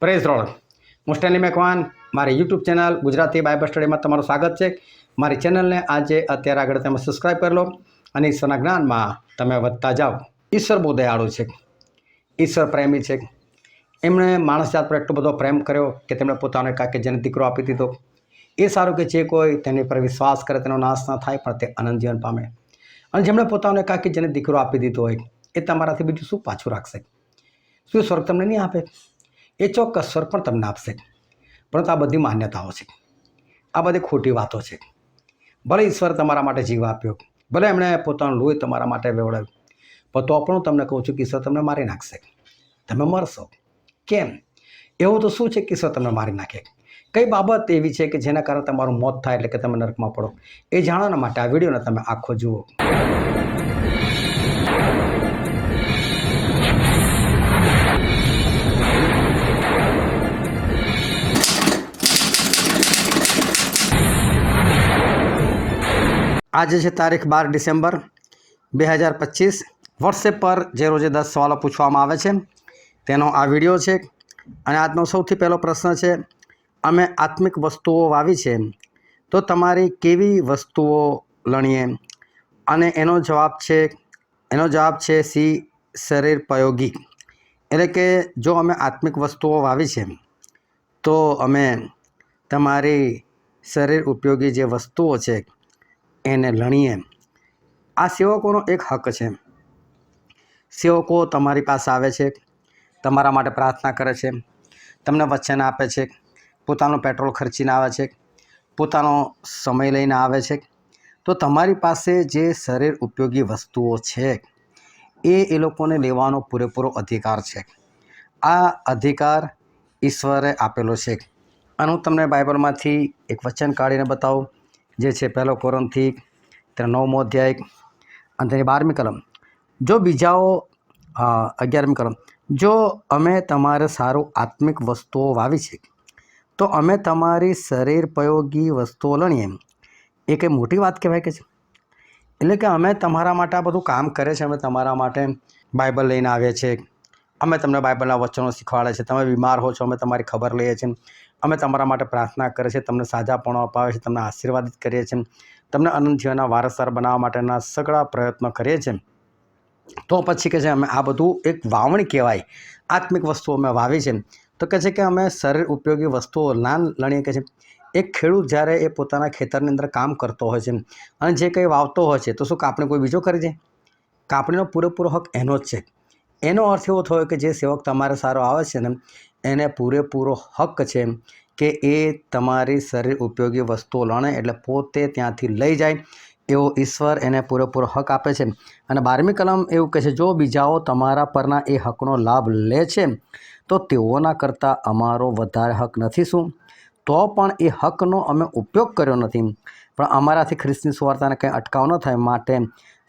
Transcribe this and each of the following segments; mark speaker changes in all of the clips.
Speaker 1: Praise road હું Stanley Macwan મારી YouTube channel Gujarati Bible સ્ટડીમાં તમારું સ્વાગત છે। મારી ચેનલને આજે અત્યારે આગળ તમે સબસ્ક્રાઈબ કરી લો અને ઈશ્વરના જ્ઞાનમાં તમે વધતા જાઓ। ઈશ્વર બહુ દયાળુ છે, ઈશ્વર પ્રેમી છે। એમણે માણસ જાત પર એટલો બધો પ્રેમ કર્યો કે તેમણે પોતાનો એકાકી જન દીકરો આપી દીધો। એ સારું કે જે કોઈ તેની પર વિશ્વાસ કરે તેનો નાશ ન થાય પણ તે અનંત જીવન પામે। અને જેમણે પોતાનો એકાકી જન દીકરો આપી દીધો હોય એ તમારાથી બીજું શું પાછું રાખશે? શું સ્વર્ગ તમને નહીં આપે? એ ચોક્કસ સ્વર્ગ પણ તમને આપશે। પરંતુ આ બધી માન્યતાઓ છે, આ બધી ખોટી વાતો છે। ભલે ઈશ્વર તમારા માટે જીવ આપ્યો, ભલે એમણે પોતાનું લોહી તમારા માટે વેવડાવ્યું, પણ તો પણ હું તમને કહું છું કે ઈશ્વર તમને મારી નાખશે, તમે મરશો। કેમ? એવું તો શું છે કે ઈશ્વર તમને મારી નાખે? કઈ બાબત એવી છે કે જેના કારણે તમારું મોત થાય એટલે કે તમે નરકમાં પડો? એ જાણવા માટે આ વિડીયોને તમે આખો જુઓ। આજે છે તારીખ 12 ડિસેમ્બર 2025। વોટ્સએપ પર જે રોજે 10 સવાલો પૂછવામાં આવે છે તેનો આ વિડીયો છે। અને આજનો સૌથી પહેલો પ્રશ્ન છે, અમે આત્મિક વસ્તુઓ વાવી છે તો તમારી કેવી વસ્તુઓ લણીએ? અને એનો જવાબ છે સી શરીરોપયોગી। એટલે કે જો અમે આત્મિક વસ્તુઓ વાવી છે તો અમે તમારી શરીર ઉપયોગી જે વસ્તુઓ છે એને લણીએ। આ સેવકોનો એક હક છે। સેવકો તમારી પાસે આવે છે, તમારા માટે પ્રાર્થના કરે છે, તમને વચન આપે છે, પોતાનું પેટ્રોલ ખર્ચીને આવે છે, પોતાનો સમય લઈને આવે છે। તો તમારી પાસે જે શરીર ઉપયોગી વસ્તુઓ છે એ લોકોને લેવાનો પૂરેપૂરો અધિકાર છે। આ અધિકાર ઈશ્વરે આપેલો છે। અને હું તમને બાઇબલમાંથી એક વચન કાઢીને બતાવું, જે છે 1 કોરિન્થી 9મો અધ્યાય અને તેની 12મી કલમ। જો બીજાઓ 11મી કલમ, જો અમે તમારે સારું આત્મિક વસ્તુઓ વાવી છે તો અમે તમારી શરીરોપયોગી વસ્તુઓ લણીએ। એ કંઈ મોટી વાત કહેવાય કે છે? એટલે કે અમે તમારા માટે આ બધું કામ કરે છે, અમે તમારા માટે બાઇબલ લઈને આવીએ છીએ, અમે તમને બાઇબલના વચનો શીખવાડે છે, તમે બીમાર હો છો અમે તમારી ખબર લઈએ છીએ, અમે તમારા માટે પ્રાર્થના કરીએ છીએ, તમને સાજાપણું અપાવે છે, તમને આશીર્વાદિત કરીએ છીએ, તમને અનંત જીવનના વારસદાર બનાવવા માટેના સઘળા પ્રયત્નો કરીએ છીએ। તો પછી કહે છે અમે આ બધું એક વાવણી કહેવાય, આત્મિક વસ્તુઓ અમે વાવી છે। તો કહે છે કે અમે શરીર ઉપયોગી વસ્તુઓ ના લણીએ। કહે છે એક ખેડૂત જ્યારે એ પોતાના ખેતરની અંદર કામ કરતો હોય છે અને જે કંઈ વાવતો હોય છે તો શું કાપણી કોઈ બીજો કરી જાય? કાપણીનો પૂરેપૂરો હક એનો જ છે। એનો અર્થ એવો થયો કે જે સેવક તમારે સારો આવે છે ને એને પૂરેપૂરો હક છે કે એ તમારી શરીર ઉપયોગી વસ્તુઓ લણે, એટલે પોતે ત્યાંથી લઈ જાય એવો ઈશ્વર એને પૂરેપૂરો હક આપે છે। અને 12મી કલમ એવું કહે છે, જો બીજાઓ તમારા પરના એ હકનો લાભ લે છે તો તેઓના કરતાં અમારો વધારે હક નથી શું? તો પણ એ હકનો અમે ઉપયોગ કર્યો નથી, પણ અમારાથી ખ્રિસ્તની સુવાર્તાને કંઈ અટકાવ ન થાય માટે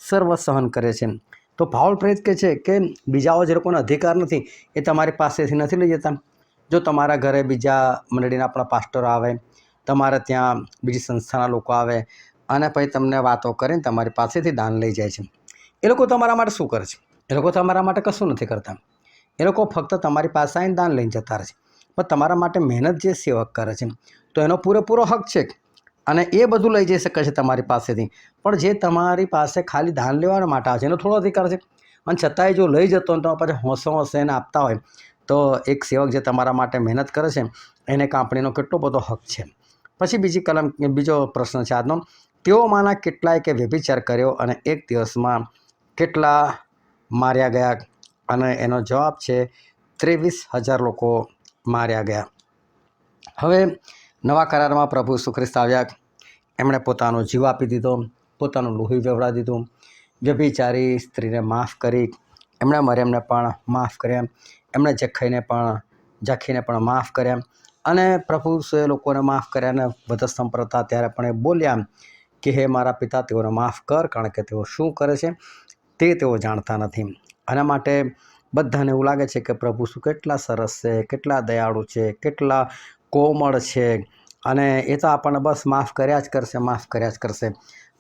Speaker 1: સર્વ સહન કરે છે। તો પાઉલ પ્રેરિત કહે છે કે બીજાઓ જે લોકોને અધિકાર નથી એ તમારી પાસેથી નથી લઈ જતા। જો તમારા ઘરે બીજા મંડળીના આપણા પાસ્ટરો આવે, તમારે ત્યાં બીજી સંસ્થાના લોકો આવે અને પછી તમને વાતો કરીને તમારી પાસેથી દાન લઈ જાય છે, એ લોકો તમારા માટે શું કરે છે? એ લોકો તમારા માટે કશું નથી કરતા। એ લોકો ફક્ત તમારી પાસે આવીને દાન લઈને જતા રહે છે, પણ તમારા માટે મહેનત જે સેવક કરે છે તો એનો પૂરેપૂરો હક છે અને એ બધું લઈ જઈ શકે છે તમારી પાસેથી। પણ જે તમારી પાસે ખાલી દાન લેવા માટે આવે છે એનો થોડો અધિકાર છે, અને છતાંય જો લઈ જતો હોય તો પછી હોંશે એને આપતા હોય તો એક સેવક જે તમારા માટે મહેનત કરે છે એને કાપણીનો કેટલો બધો હક છે। પછી બીજો પ્રશ્ન છે આજનો, તેઓમાંના કેટલાય કે વ્યભિચાર કર્યો અને એક દિવસમાં કેટલા માર્યા ગયા? અને એનો જવાબ છે 23,000 લોકો માર્યા ગયા। હવે નવા કરારમાં પ્રભુ ઈસુ ખ્રિસ્ત આવ્યા, એમણે પોતાનો જીવ આપી દીધો, પોતાનું લોહી વેવડાવી દીધું, વ્યભિચારી સ્ત્રીને માફ કરી, એમણે મરિયમને પણ માફ કર્યા, એમણે જખીને પણ માફ કર્યા। અને પ્રભુ ઈસુએ લોકોને માફ કર્યા અને વધસ્તંભ હતા ત્યારે પણ એ બોલ્યા કે હે મારા પિતા, તેઓને માફ કર, કારણ કે તેઓ શું કરે છે તે તેઓ જાણતા નથી। આના માટે બધાને એવું લાગે છે કે પ્રભુ શું કેટલા સરસ છે, કેટલા દયાળુ છે, કેટલા કોમળ છે, અને એ તો આપણને બસ માફ કર્યા જ કરશે, માફ કર્યા જ કરશે।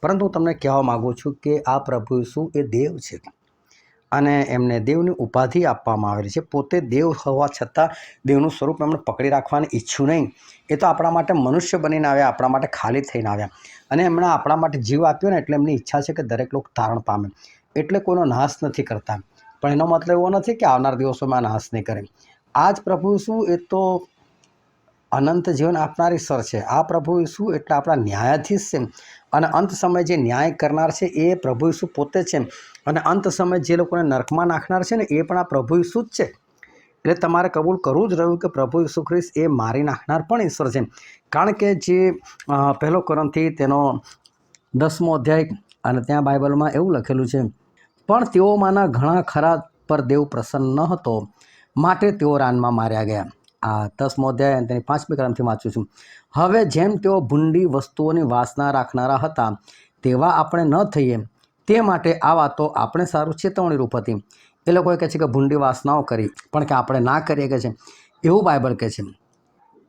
Speaker 1: પરંતુ હું તમને કહેવા માગું છું કે આ પ્રભુ ઈસુ એ દેવ છે, અને એમને દેવની ઉપાધિ આપવામાં આવેલી છે. પોતે દેવ હોવા છતાં દેવનું સ્વરૂપ એમણે પકડી રાખવાની ઈચ્છ્યું નહીં. એ તો આપણા માટે મનુષ્ય બનીને આવ્યા, આપણા માટે ખાલી થઈને આવ્યા, અને એમણે આપણા માટે જીવ આપ્યો ને એટલે એમની ઈચ્છા છે કે દરેક લોકો તારણ પામે. એટલે કોઈનો નાશ નથી કરતા, પણ એનો મતલબ એવો નથી કે આવનાર દિવસોમાં નાશ નહીં કરે. આ જ પ્રભુ ઈસુ એ તો અનંત જીવન આપનાર ઈશ્વર છે. આ પ્રભુ ઈસુ એટલે આપણા ન્યાયાધીશ છે, અને અંત સમય જે ન્યાય કરનાર છે એ પ્રભુ ઈસુ પોતે છે. અને અંત સમય જે લોકોને નરકમાં નાખનાર છે ને એ પણ આ પ્રભુ ઈસુ જ છે. એટલે તમારે કબૂલ કરવું જ રહ્યું કે પ્રભુ ઈસુ ખ્રિસ્ત એ મારી નાખનાર પણ ઈશ્વર છે. કારણ કે જે 1 કોરિન્થી તેનો 10મો અધ્યાય, અને ત્યાં બાઇબલમાં એવું લખેલું છે, પણ તેઓમાંના ઘણા ખરા પર દેવ પ્રસન્ન ન હતો, માટે તેઓ રાનમાં માર્યા ગયા. આ 10મો અધ્યાય તેની 5મી કલમથી વાંચું છું. હવે જેમ તેઓ ભૂંડી વસ્તુઓની વાસના રાખનારા હતા, તેવા આપણે ન થઈએ, તે માટે આ વાતો આપણે સારું ચેતવણીરૂપ હતી. એ લોકોએ કહે છે કે ભૂંડી વાસનાઓ કરી, પણ કે આપણે ના કરીએ કે છે, એવું બાઇબલ કહે છે.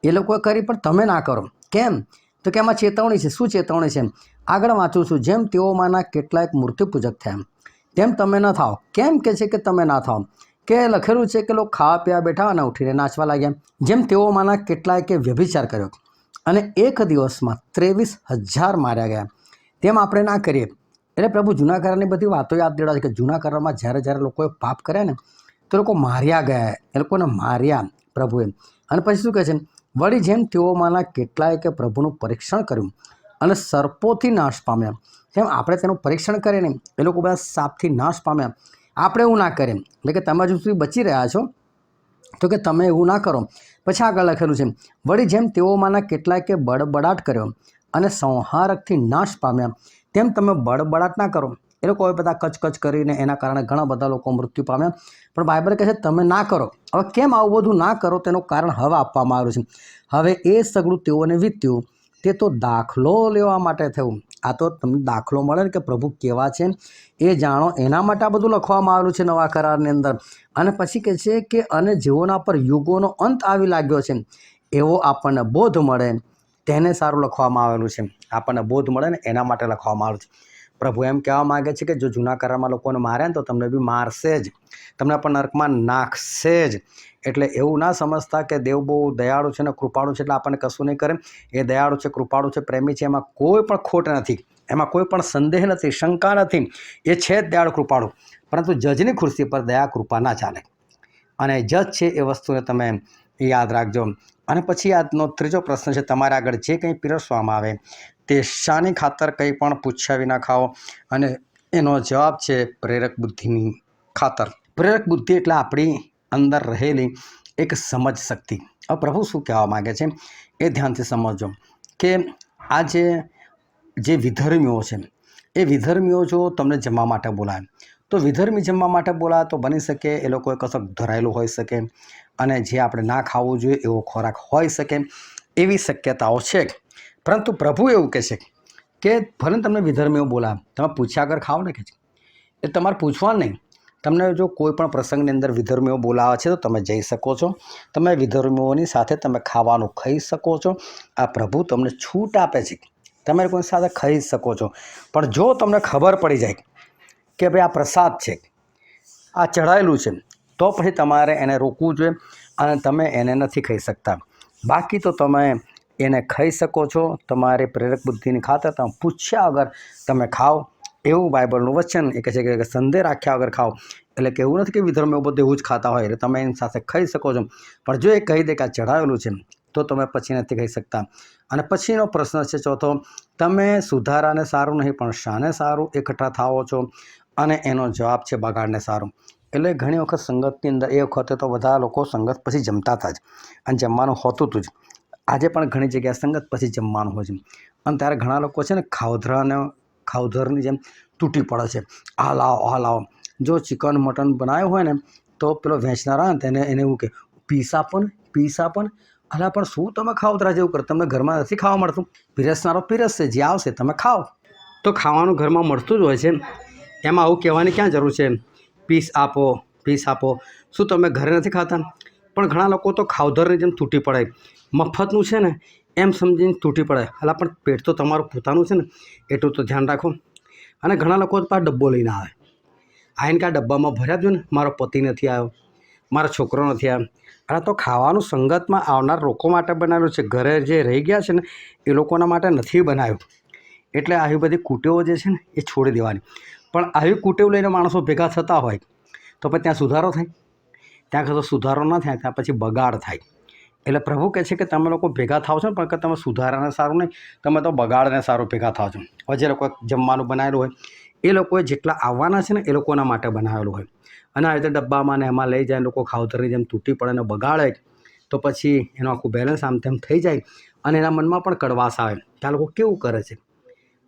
Speaker 1: એ લોકોએ કરી પણ તમે ના કરો. કેમ? તો કે એમાં ચેતવણી છે. શું ચેતવણી છે? આગળ વાંચું છું. જેમ તેઓમાંના કેટલાક મૂર્તિપૂજક થયા, તેમ તમે ન થાઓ. કેમ કહે છે કે તમે ના થાઓ? કે લખેલું છે કે લોકો ખાવા પીવા બેઠા અને ઉઠીને નાચવા લાગ્યા. જેમ તેઓમાંના કેટલાકે વ્યભિચાર કર્યો અને એક દિવસમાં 23,000 માર્યા ગયા, તેમ આપણે ના કરીએ. એટલે પ્રભુ જૂના કરારની બધી વાતો યાદ દેવડાવે છે કે જૂના કરારમાં જ્યારે જ્યારે લોકોએ પાપ કર્યા ને તો લોકો માર્યા ગયા, એ લોકોને માર્યા પ્રભુએ. અને પછી શું કહે છે? વળી જેમ તેઓમાંના કેટલાએ કે પ્રભુનું પરીક્ષણ કર્યું અને સર્પોથી નાશ પામ્યા, તેમ આપણે તેનું પરીક્ષણ કરીએ નહીં. એ લોકો બધા સાપથી નાશ પામ્યા. આપણે એવું ના કરીએ. એટલે કે તમે હજુ સુધી બચી રહ્યા છો તો કે તમે એવું ના કરો. પછી આગળ લખેલું છે, વળી જેમ તેઓમાંના કેટલાકે બડબડાટ કર્યો અને સંહારકથી નાશ પામ્યા, તેમ તમે બડબડાટ ના કરો. એ લોકો હવે બધા કચકચ કરીને એના કારણે ઘણા બધા લોકો મૃત્યુ પામ્યા. પણ બાઇબલ કહે છે તમે ના કરો. હવે કેમ આવું બધું ના કરો તેનું કારણ હવે આપવામાં આવ્યું છે. હવે એ સગળું તેઓને વીત્યું, તે તો દાખલો લેવા માટે થયું. આ તો તમને દાખલો મળે ને કે પ્રભુ કેવા છે એ જાણો, એના માટે આ બધું લખવામાં આવેલું છે નવા કરારની અંદર. અને પછી કહે છે કે અને જેઓના પર યુગોનો અંત આવી લાગ્યો છે, એવો આપણને બોધ મળે તેને સારું લખવામાં આવેલું છે. આપણને બોધ મળે ને એના માટે લખવામાં આવેલું છે. પ્રભુ એમ કહેવા માગે છે કે જો જૂના કરારમાં લોકોને મારે ને તો તમને બી મારશે જ, તમને પણ નરકમાં નાખશે જ. એટલે એવું ના સમજતા કે દેવ બહુ દયાળુ છે ને કૃપાળુ છે એટલે આપણને કશું નહીં કરે. એ દયાળુ છે, કૃપાળુ છે, પ્રેમી છે, એમાં કોઈ પણ ખોટ નથી, એમાં કોઈ પણ સંદેહ નથી, શંકા નથી. એ છે જ દયાળુ કૃપાળુ. પરંતુ જજની ખુરશી પર દયા કૃપા ના ચાલે, અને જજ છે એ વસ્તુને તમે યાદ રાખજો. અને પછી આજનો ત્રીજો પ્રશ્ન છે, તમારે આગળ જે કંઈ પીરસવામાં આવે તે શાની ખાતર કંઈ પણ પૂછ્યા વિના ખાઓ? અને એનો જવાબ છે પ્રેરક બુદ્ધિની ખાતર. પ્રેરક બુદ્ધિ એટલે આપણી અંદર રહેલી એક સમજ શક્તિ. હવે પ્રભુ શું કહેવા માગે છે એ ધ્યાનથી સમજજો કે આજે જે વિધર્મીઓ છે એ વિધર્મીઓ જો તમને જમવા માટે બોલાવે તો વિધર્મી જમવા માટે બોલાવે તો બની શકે એ લોકોએ કશક ધરાયેલું હોઈ શકે, અને જે આપણે ના ખાવું જોઈએ એવો ખોરાક હોઈ શકે, એવી શક્યતાઓ છે. પરંતુ પ્રભુ એવું કહે છે કે ભલે તમને વિધર્મીઓ બોલાવે, તમે પૂછ્યા આગળ ખાઓ ને. કે છે એ તમારે પૂછવાનું નહીં. તમને જો કોઈ પણ પ્રસંગની અંદર વિધર્મીઓ બોલાવે છે તો તમે જઈ શકો છો. તમે વિધર્મીઓની સાથે તમે ખાવાનું ખાઈ શકો છો. આ પ્રભુ તમને છૂટ આપે છે, તમે કોઈ સાથે ખાઈ શકો છો. પણ જો તમને ખબર પડી જાય કે ભાઈ આ પ્રસાદ છે, આ ચઢાયેલું છે, તો પછી તમારે એને રોકવું જોઈએ અને તમે એને નથી ખાઈ શકતા. બાકી તો તમે એને ખાઈ શકો છો. તમારે પ્રેરક બુદ્ધિની ખાતર તમે પૂછ્યા વગર તમે ખાઓ, એવું બાઇબલનું વચન એ કહે છે કે સંદેહ રાખ્યા વગર ખાઓ. એટલે કે એવું નથી કે વિધર્મીઓ બધું એવું જ ખાતા હોય એટલે તમે એની સાથે ખાઈ શકો છો. પણ જો એ કહી દે કે આ ચઢાવેલું છે તો તમે પછી નથી ખાઈ શકતા. અને પછીનો પ્રશ્ન છે ચોથો, તમે સુધારાને સારું નહીં પણ શાને સારું એકઠા થાઓ છો? અને એનો જવાબ છે બગાડને સારું. એટલે ઘણી વખત સંગતની અંદર એ વખતે તો બધા લોકો સંગત પછી જમતા હતા જ, અને જમવાનું હોતું હતું જ. આજે પણ ઘણી જગ્યાએ સંગત પછી જમવાનું હોય છે, અને ત્યારે ઘણા લોકો છે ને ખાવધરની જેમ તૂટી પડે છે, આ લાવો આ લાવો. જો ચિકન મટન બનાવ્યું હોય ને તો પેલો વેચનારા ને તેને એને એવું કે પીસા પણ અલા પણ શું તમે ખાવધરા જેવું કરો? તમને ઘરમાં નથી ખાવા મળતું? પીરસનારો પીરસશે, જે આવશે તમે ખાઓ. તો ખાવાનું ઘરમાં મળતું જ હોય છે, એમાં આવું કહેવાની ક્યાં જરૂર છે? પીસ આપો. શું તમે ઘરે નથી ખાતા? પણ ઘણા લોકો તો ખાવધરની જેમ તૂટી પડે, મફતનું છે ને એમ સમજીને તૂટી પડે. અલા પણ પેટ તો તમારું પોતાનું છે ને, એટલું તો ધ્યાન રાખો. અને ઘણા લોકો પાસે ડબ્બો લઈને આવે. આઈને કાં ડબ્બામાં ભર્યા દઉં ને, મારો પતિ નથી આવ્યો, મારો છોકરો નથી આવ્યો. અને તો ખાવાનું સંગતમાં આવનાર લોકો માટે બનાવેલું છે, ઘરે જે રહી ગયા છે ને એ લોકોના માટે નથી બનાવ્યું. એટલે આવી બધી કુટેવો જે છે ને એ છોડી દેવાની. પણ આવી કુટેવ લઈને માણસો ભેગા થતા હોય તો પછી ત્યાં સુધારો થાય? ત્યાં કશો સુધારો ન થાય, ત્યાં પછી બગાડ થાય. એટલે પ્રભુ કહે છે કે તમે લોકો ભેગા થાવ છો ને, પણ કે તમે સુધારાને સારું નહીં, તમે તો બગાડને સારું ભેગા થાવ છો. હવે જે લોકો જમવાનું બનાવેલું હોય એ લોકોએ જેટલા આવવાના છે ને એ લોકોના માટે બનાવેલું હોય, અને આવી રીતે ડબ્બામાં ને એમાં લઈ જાય લોકો ખાવતરની જેમ તૂટી પડે ને બગાડે, તો પછી એનું આખું બેલેન્સ આમ તેમ થઈ જાય અને એના મનમાં પણ કડવાશ આવે કે આ લોકો કેવું કરે છે.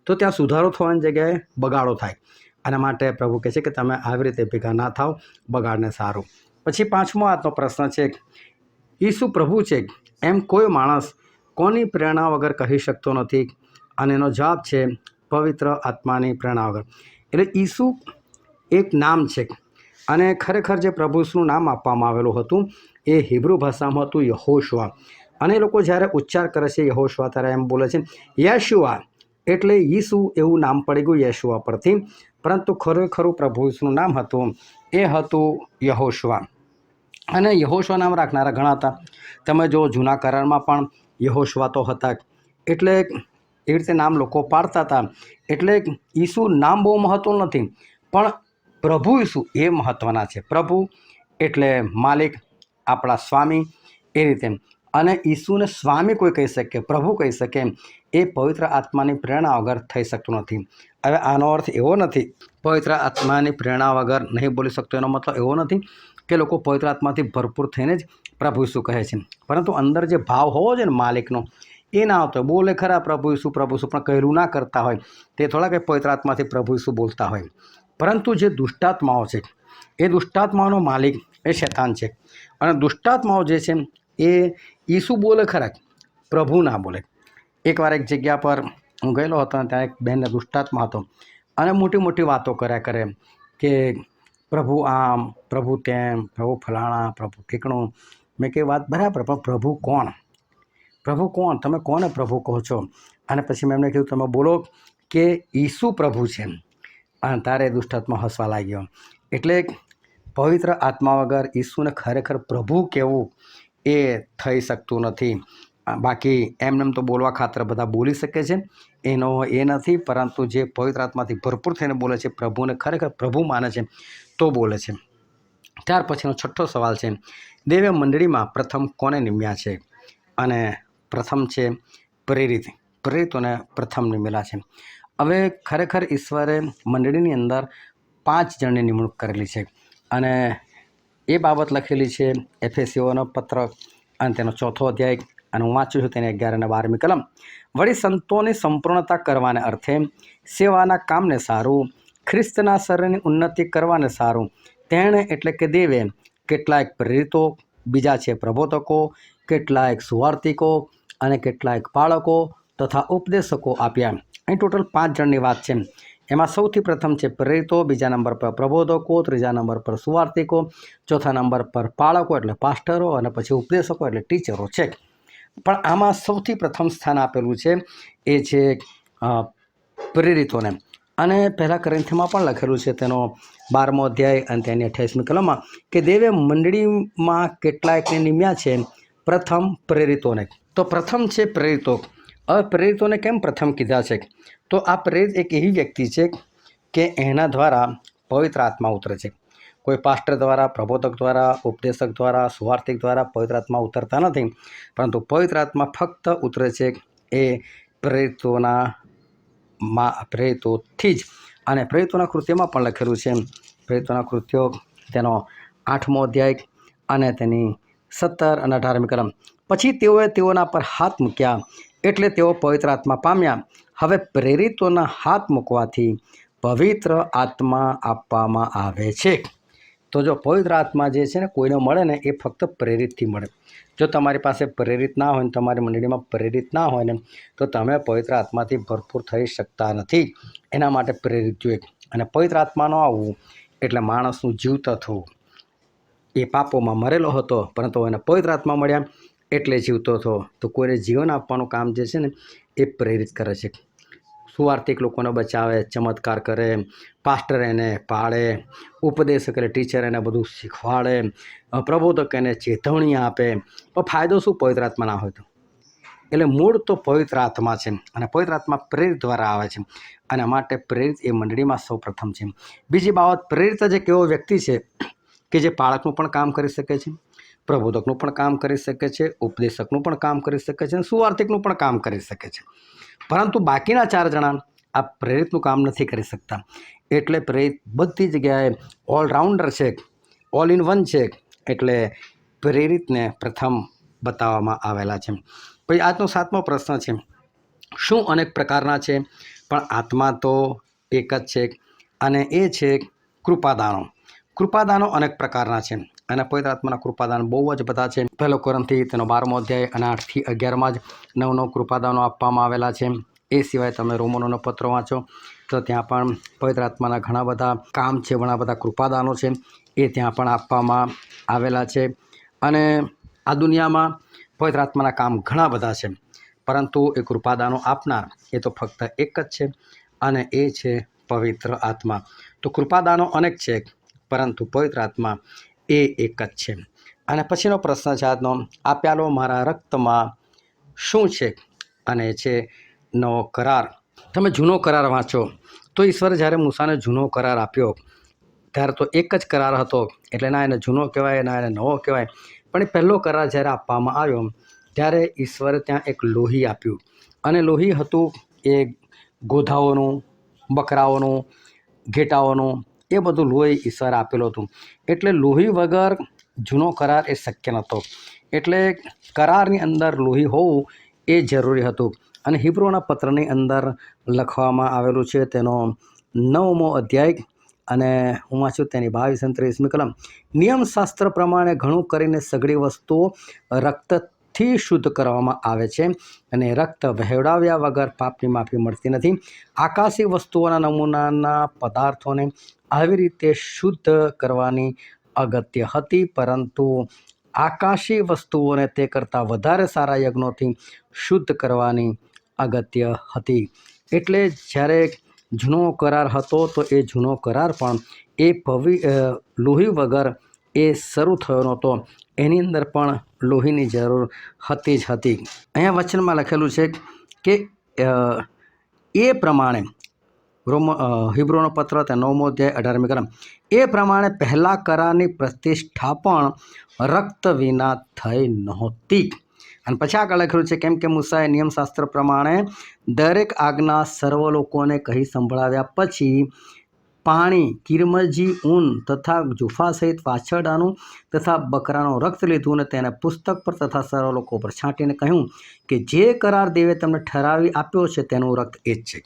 Speaker 1: તો ત્યાં સુધારો થવાની જગ્યાએ બગાડો થાય. આના માટે પ્રભુ કહે છે કે તમે આવી રીતે ભેગા ના થાવ, બગાડને સારું. પછી 5મો આજનો પ્રશ્ન છે, ઈસુ પ્રભુ છે એમ કોઈ માણસ કોની પ્રેરણા વગર કહી શકતો નથી? અને એનો જવાબ છે પવિત્ર આત્માની પ્રેરણા વગર. એટલે ઈસુ એક નામ છે, અને ખરેખર જે પ્રભુ ઈસુનું નામ આપવામાં આવેલું હતું એ હિબ્રુ ભાષામાં હતું યહોશવા. અને એ લોકો જ્યારે ઉચ્ચાર કરે છે યહોશવા ત્યારે એમ બોલે છે યેશુઆ, એટલે ઈસુ એવું નામ પડી ગયું યેશુઆ પરથી. પરંતુ ખરેખરું પ્રભુ ઈસુનું નામ હતું એ હતું યહોશવા. અને યહોશવા નામ રાખનારા ઘણા હતા. તમે જો જૂના કરારમાં પણ યહોશવા તો હતા. એટલે એવી રીતે નામ લોકો પાડતા હતા. એટલે ઈસુ નામ બહુ મહત્વનું નથી, પણ પ્રભુ ઈસુ એ મહત્ત્વના છે. પ્રભુ એટલે માલિક, આપણા સ્વામી, એ રીતે. અને ઈસુને સ્વામી કોઈ કહી શકે, પ્રભુ કહી શકે, એ પવિત્ર આત્માની પ્રેરણા વગર થઈ શકતું નથી. હવે આનો અર્થ એવો નથી પવિત્ર આત્માની પ્રેરણા વગર નહીં બોલી શકતો, એનો મતલબ એવો નથી કે લોકો પવિત્ર આત્માથી ભરપૂર થઈને જ પ્રભુ ઈસુ કહે છે. પરંતુ અંદર જે ભાવ હોવો જોઈએ ને માલિકનો, એ ના આવતો. બોલે ખરા પ્રભુ ઈસુ પણ કહેલું ના કરતા હોય, તે થોડા કંઈ પવિત્ર આત્માથી પ્રભુ ઈસુ બોલતા હોય. પરંતુ જે દુષ્ટાત્માઓ છે એ દુષ્ટાત્માઓનો માલિક એ શેતાન છે. અને દુષ્ટાત્માઓ જે છે એ ઈસુ બોલે ખરા, પ્રભુ ના બોલે. એકવાર એક જગ્યા પર હું ગયેલો હતો અને ત્યાં એક બેનને દુષ્ટાત્મા હતો, અને મોટી મોટી વાતો કર્યા કરે કે પ્રભુ આમ, પ્રભુ તેમ, પ્રભુ ફલાણા, પ્રભુ ઠીકણું. મેં કહી વાત બરાબર, પણ પ્રભુ કોણ? પ્રભુ કોણ? તમે કોને પ્રભુ કહો છો? અને પછી મેં એમને કીધું તમે બોલો કે ઈસુ પ્રભુ છે. અને તારે દુષ્ટાત્મા હસવા લાગ્યો. એટલે પવિત્ર આત્મા વગર ઈસુને ખરેખર પ્રભુ કહેવું એ થઈ શકતું નથી. બાકી એમને તો બોલવા ખાતર બધા બોલી શકે છે, એનો એ નથી. પરંતુ જે પવિત્ર આત્માથી ભરપૂર થઈને બોલે છે, પ્રભુને ખરેખર પ્રભુ માને છે, તો બોલે છે. ત્યાર પછીનો 6થો સવાલ છે, દેવે મંડળીમાં પ્રથમ કોને નિમ્યા છે? અને પ્રથમ છે પ્રેરિત. પ્રેરિતોને પ્રથમ નિમેલા છે. હવે ખરેખર ઈશ્વરે મંડળીની અંદર 5 જણની નિમણૂક કરેલી છે, અને એ બાબત લખેલી છે એફેસીઓનો પત્ર અને તેનો 4થો અધ્યાય, અને હું વાંચું છું તેની 11 અને 12મી કલમ. વળી સંતોની સંપૂર્ણતા કરવાને અર્થે, સેવાના કામને સારું, ખ્રિસ્તના શરીરની ઉન્નતિ કરવાને સારું, તેણે એટલે કે દેવે કેટલાક પ્રેરિતો, બીજા છે પ્રબોધકો, કેટલાક સુવાર્તિકો, અને કેટલાક પાળકો તથા ઉપદેશકો આપ્યા. અહીં ટોટલ 5 જણની વાત છે. એમાં સૌથી પ્રથમ છે પ્રેરિતો, બીજા નંબર પર પ્રબોધકો, ત્રીજા નંબર પર સુવાર્તિકો, ચોથા નંબર પર પાળકો એટલે પાસ્ટરો, અને પછી ઉપદેશકો એટલે ટીચરો છે. પણ આમાં સૌથી પ્રથમ સ્થાન આપેલું છે એ છે પ્રેરિતોને. અને પહેલા કોરિન્થીમાં પણ લખેલું છે તેનો 12મો અધ્યાય અને તેની 28મી કલમમાં કે દેવે મંડળીમાં કેટલાકને નિમ્યા છે, પ્રથમ પ્રેરિતોને. તો પ્રથમ છે પ્રેરિતો. હવે પ્રેરિતોને કેમ પ્રથમ કીધા છે? તો આ પ્રેરિત એક એવી વ્યક્તિ છે કે એના દ્વારા પવિત્ર આત્મા ઉતરે છે. કોઈ પાસ્ટર દ્વારા, પ્રબોધક દ્વારા, ઉપદેશક દ્વારા, સુવાર્તિક દ્વારા પવિત્ર આત્મા ઉતરતા નથી. પરંતુ પવિત્ર આત્મા ફક્ત ઉતરે છે એ પ્રેરિતોથી જ. અને પ્રેરિતોના કૃત્યમાં પણ લખેલું છે, પ્રેરિતોના કૃત્યો તેનો 8મો અધ્યાય અને તેની 17 અને 18મી કલમ. પછી તેઓએ તેઓના પર હાથ મૂક્યા એટલે તેઓ પવિત્ર આત્મા પામ્યા. હવે પ્રેરિતોના હાથ મૂકવાથી પવિત્ર આત્મા આપવામાં આવે છે. તો જો પવિત્ર આત્મા જે છે ને કોઈને મળે ને એ ફક્ત પ્રેરિતથી મળે. જો તમારી પાસે પ્રેરિત ના હોય ને તમારી મંડળીમાં પ્રેરિત ના હોય ને તો તમે પવિત્ર આત્માથી ભરપૂર થઈ શકતા નથી. એના માટે પ્રેરિત જોઈએ. અને પવિત્ર આત્મા ન આવવું એટલે માણસનું જીવતા થવું. એ પાપોમાં મરેલો હતો, પરંતુ એને પવિત્ર આત્મા મળ્યા એટલે જીવતો હતો. તો કોઈને જીવન આપવાનું કામ જે છે ને એ પ્રેરિત કરે છે. સુવાર્તિક લોકોને બચાવે, ચમત્કાર કરે, પાસ્ટર એને પાળે, ઉપદેશક એટલે ટીચર એને બધું શીખવાડે, પ્રબોધક એને ચેતવણી આપે. પણ ફાયદો શું પવિત્ર આત્મા ના હોય તો? એટલે મૂળ તો પવિત્ર આત્મા છે અને પવિત્ર આત્મા પ્રેરિત દ્વારા આવે છે અને માટે પ્રેરિત એ મંડળીમાં સૌ પ્રથમ છે. બીજી બાબત, પ્રેરિત જ એક એવો વ્યક્તિ છે કે જે પાળકનું પણ કામ કરી શકે છે, પ્રબોધકનું પણ કામ કરી શકે છે, ઉપદેશકનું પણ કામ કરી શકે છે અને સુવાર્તિકનું પણ કામ કરી શકે છે. પરંતુ બાકીના 4 જણા આ પ્રેરિતનું કામ નથી કરી શકતા. એટલે પ્રેરિત બધી જગ્યાએ ઓલરાઉન્ડર છે, ઓલ ઇન વન છે. એટલે પ્રેરિતને પ્રથમ બતાવવામાં આવેલા છે. પછી આજનો 7મો પ્રશ્ન છે, શું અનેક પ્રકારના છે? પણ આત્મા તો એક જ છે અને એ છે કૃપાદાનો. કૃપાદાનો અનેક પ્રકારના છે અને પવિત્ર આત્માના કૃપાદાન બહુ જ બધા છે. 1 કોરિન્થી તેનો 12મો અધ્યાય અને 8 થી 11માં જ 9 કૃપાદાનો આપવામાં આવેલા છે. એ સિવાય તમે રોમનોનો પત્ર વાંચો તો ત્યાં પણ પવિત્ર આત્માના ઘણા બધા કામ છે, ઘણા બધા કૃપાદાનો છે, એ ત્યાં પણ આપવામાં આવેલા છે. અને આ દુનિયામાં પવિત્ર આત્માના કામ ઘણા બધા છે, પરંતુ એ કૃપાદાનો આપનાર એ તો ફક્ત એક જ છે અને એ છે પવિત્ર આત્મા. તો કૃપાદાનો અનેક છે, પરંતુ પવિત્ર આત્મા એ એક જ છે. અને પછીનો પ્રશ્ન છે આજનો, આ પ્યાલો મારા રક્તમાં શું છે? અને એ છે નવો કરાર. તમે જૂનો કરાર વાંચો તો ઈશ્વરે જ્યારે મૂસાને જૂનો કરાર આપ્યો ત્યારે તો એક જ કરાર હતો. એટલે ના એને જૂનો કહેવાય, ના એને નવો કહેવાય. પણ એ પહેલો કરાર જ્યારે આપવામાં આવ્યો ત્યારે ઈશ્વરે ત્યાં એક લોહી આપ્યું અને લોહી હતું એ ગોધાઓનું, બકરાઓનું, ઘેટાઓનું, એ બધું લોહી ઈશ્વરે આપેલું હતું. એટલે લોહી વગર જૂનો કરાર એ શક્ય નહોતો. એટલે કરારની અંદર લોહી હોવું એ જરૂરી હતું. અને હિબ્રોના પત્રની અંદર લખવામાં આવેલું છે, તેનો 9મો અધ્યાય અને હું વાંચું તેની 22 અને 23મી કલમ. નિયમશાસ્ત્ર પ્રમાણે ઘણું કરીને સઘળી વસ્તુઓ રક્તથી શુદ્ધ કરવામાં આવે છે અને રક્ત વહેવડાવ્યા વગર પાપની માફી મળતી નથી. આકાશી વસ્તુઓના નમૂનાના પદાર્થોને આવી રીતે શુદ્ધ કરવાની અગત્ય હતી, પરંતુ આકાશી વસ્તુઓને તે કરતાં વધારે સારા યજ્ઞોથી શુદ્ધ કરવાની અગત્ય હતી. એટલે જ્યારે જૂનો કરાર હતો તો એ જૂનો કરાર પણ એ લોહી વગર એ શરૂ થયો નહોતો. એની અંદર પણ લોહીની જરૂર હતી જ હતી. અહીંયા વચનમાં લખેલું છે કે એ પ્રમાણે હિબ્રોનો પત્ર તે 9મો અધ્યાય 18મી કલમ, એ પ્રમાણે પહેલા કરારની પ્રતિષ્ઠા પણ રક્ત વિના થઈ નહોતી. અને પછી આગળ લખેલું છે, કેમ કે મૂસાએ નિયમશાસ્ત્ર પ્રમાણે દરેક આજ્ઞા સર્વ લોકોને કહી સંભળાવ્યા પછી પાણી, કિરમજી ઊન તથા જુફા સહિત વાછરડાનું તથા બકરાનું રક્ત લીધું અને તેને પુસ્તક પર તથા સર્વ લોકો પર છાંટીને કહ્યું કે જે કરાર દેવે તમને ઠરાવી આપ્યો છે તેનું રક્ત એ જ છે.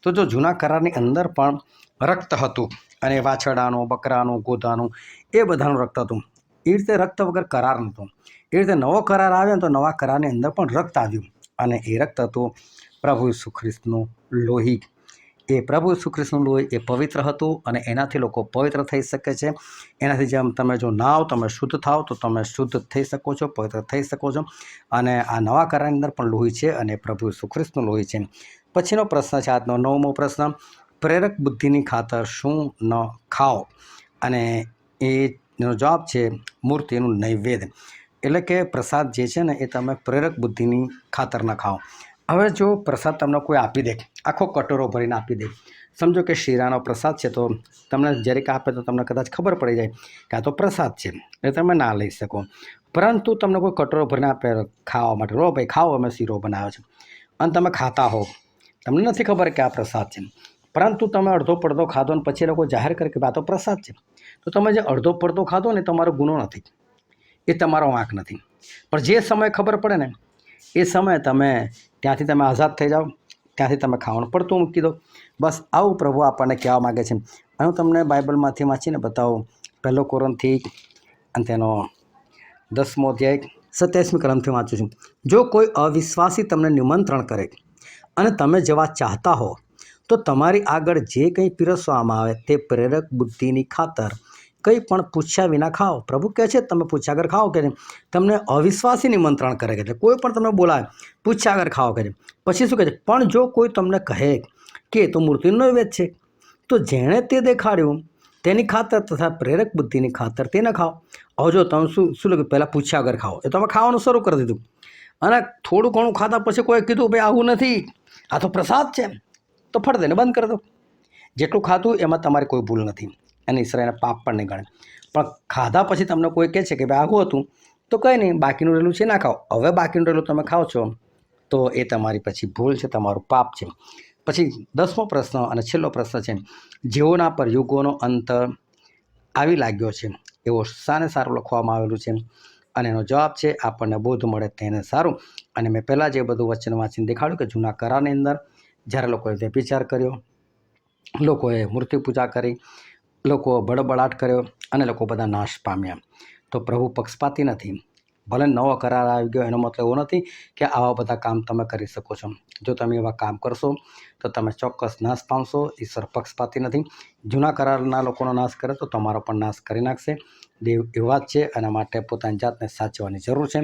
Speaker 1: તો જો જૂના કરારની અંદર પણ રક્ત હતું અને વાછરડાનું, બકરાનું, ગોધાનું, એ બધાનું રક્ત હતું. એ રીતે રક્ત વગર કરાર નહોતો. એ રીતે નવો કરાર આવ્યો ને તો નવા કરારની અંદર પણ રક્ત આવ્યું અને એ રક્ત હતું પ્રભુ ઈસુ ખ્રિસ્તનું લોહી. એ પ્રભુ ઈસુ ખ્રિસ્તનું લોહી એ પવિત્ર હતું અને એનાથી લોકો પવિત્ર થઈ શકે છે. એનાથી જેમ તમે જો નાવ તમે શુદ્ધ થાવ તો તમે શુદ્ધ થઈ શકો છો, પવિત્ર થઈ શકો છો. અને આ નવા કરારની અંદર પણ લોહી છે અને પ્રભુ ઈસુ ખ્રિસ્તનું લોહી છે. પછીનો પ્રશ્ન છે આજનો 9મો પ્રશ્ન, પ્રેરક બુદ્ધિની ખાતર શું ન ખાઓ? અને એનો જવાબ છે મૂર્તિનું નૈવેદ્ય. એટલે કે પ્રસાદ જે છે ને એ તમે પ્રેરક બુદ્ધિની ખાતર ન ખાઓ. હવે જો પ્રસાદ તમને કોઈ આપી દે, આખો કટોરો ભરીને આપી દે, સમજો કે શીરાનો પ્રસાદ છે, તો તમને જરીક આપે તો તમને કદાચ ખબર પડી જાય કે આ તો પ્રસાદ છે, એટલે તમે ના લઈ શકો. પરંતુ તમને કોઈ કટોરો ભરીને આપે ખાવા માટે, લો ભાઈ ખાઓ, અમે શીરો બનાવ્યો છે, અને તમે ખાતા હો, તમને નથી ખબર કે આ પ્રસાદ છે, પરંતુ તમે અડધો પડધો ખાધો અને પછી એ લોકો જાહેર કરે કે આ તો પ્રસાદ છે, તો તમે જે અડધો પડધો ખાધો ને તમારો ગુનો નથી, એ તમારો વાંક નથી. પણ જે સમય ખબર પડે ને એ સમયે તમે ત્યાંથી તમે આઝાદ થઈ જાઓ, ત્યાંથી તમે ખાવાનું પડતું મૂકી દો. બસ આવું પ્રભુ આપણને કહેવા માગે છે. હું તમને બાઇબલમાંથી વાંચીને બતાવું. 1 કોરિન્થી અને તેનો 10મો અધ્યાય 27મી કલમથી વાંચું છું. જો કોઈ અવિશ્વાસી તમને નિમંત્રણ કરે અને તમે જવા ચાહતા હો તો તમારી આગળ જે કંઈ પીરસવામાં આવે તે પ્રેરક બુદ્ધિની ખાતર કંઈ પણ પૂછ્યા વિના ખાઓ. પ્રભુ કહે છે તમે પૂછ્યા આગળ ખાઓ કે તમને અવિશ્વાસી નિમંત્રણ કરે છે, કોઈ પણ તમને બોલાવે પૂછ્યા આગળ ખાઓ કે. પછી શું કહે છે, પણ જો કોઈ તમને કહે કે એ તો મૂર્તિનો નૈવેદ્ય છે. તો જેણે તે દેખાડ્યું તેની ખાતર તથા પ્રેરક બુદ્ધિની ખાતર તે ન ખાઓ. હવે જો તમે શું લખ્યું, પહેલાં પૂછ્યા વગર ખાઓ, એ તમે ખાવાનું શરૂ કરી દીધું અને થોડું ઘણું ખાતા પછી કોઈ કીધું ભાઈ આવું નથી, આ તો પ્રસાદ છે, તો ફળ દઈને બંધ કરી દો. જેટલું ખાધું એમાં તમારી કોઈ ભૂલ નથી અને ઈશ્વર એને પાપ પણ નહીં ગણે. પણ ખાધા પછી તમને કોઈ કહે છે કે ભાઈ આવું હતું, તો કંઈ નહીં, બાકીનું રહેલું છે ના ખાઓ. હવે બાકીનું રહેલું તમે ખાઓ છો તો એ તમારી પછી ભૂલ છે, તમારું પાપ છે. પછી 10મો પ્રશ્ન અને છેલ્લો પ્રશ્ન છે, જેઓના પર યુગોનો અંત આવી લાગ્યો છે એવો શાને સારું લખવામાં આવેલું છે? અને એનો જવાબ છે આપણને બોધ મળે તેને સારું. અને મેં પહેલાં જે બધું વચન વાંચીને દેખાડ્યું કે જૂના કરારની અંદર જ્યારે લોકોએ વ્યભિચાર કર્યો, લોકોએ મૂર્તિ પૂજા કરી, લોકો બળબડાટ કર્યો અને લોકો બધા નાશ પામ્યા. તો પ્રભુ પક્ષપાતી નથી. ભલે નવો કરાર આવી ગયો એનો મતલબ એવો નથી કે આવા બધા કામ તમે કરી શકો છો. જો તમે એવા કામ કરશો તો તમે ચોક્કસ નાશ પામશો. ઈશ્વર પક્ષપાતી નથી. જૂના કરારના લોકોનો નાશ કરે તો તમારો પણ નાશ કરી નાખશે. દેવ એવા જ છે, અને માટે પોતાની જાતને સાચવવાની જરૂર છે.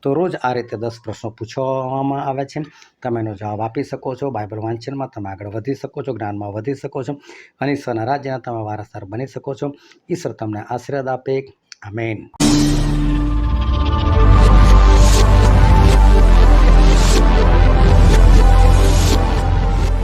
Speaker 1: તો રોજ આ રીતે 10 પ્રશ્નો પૂછવામાં આવે છે. તમે એનો જવાબ આપી શકો છો. બાઇબલ વાંચનમાં તમે આગળ વધી શકો છો, જ્ઞાનમાં વધી શકો છો અને ઈશ્વરના રાજ્યના તમે વારસદાર બની શકો છો. ઈશ્વર તમને આશીર્વાદ આપે. આમેન.